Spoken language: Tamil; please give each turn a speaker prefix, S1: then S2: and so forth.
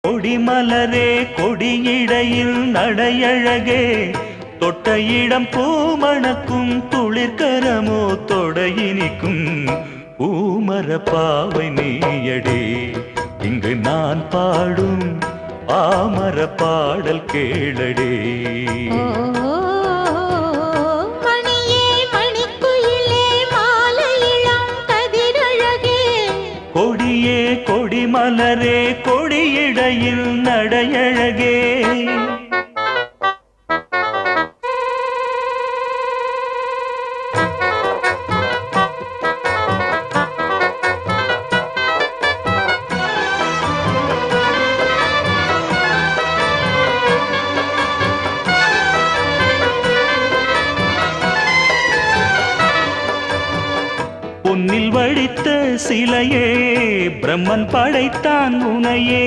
S1: கொடிமலரே கொடியிடையில் நடையழகே தொட்ட இடம் பூமணக்கும் துளிர்கரமோ தொடையினிக்கும் பூமர பாவை நீயடே இங்கு நான் பாடும் பாமர பாடல் கேளடே. கொடியே கொடிமலரே கொடியிடையில் நடையழகே. பொன்னில் வடித்த சிலையே பிரம்மன் படைத்தான் உனையே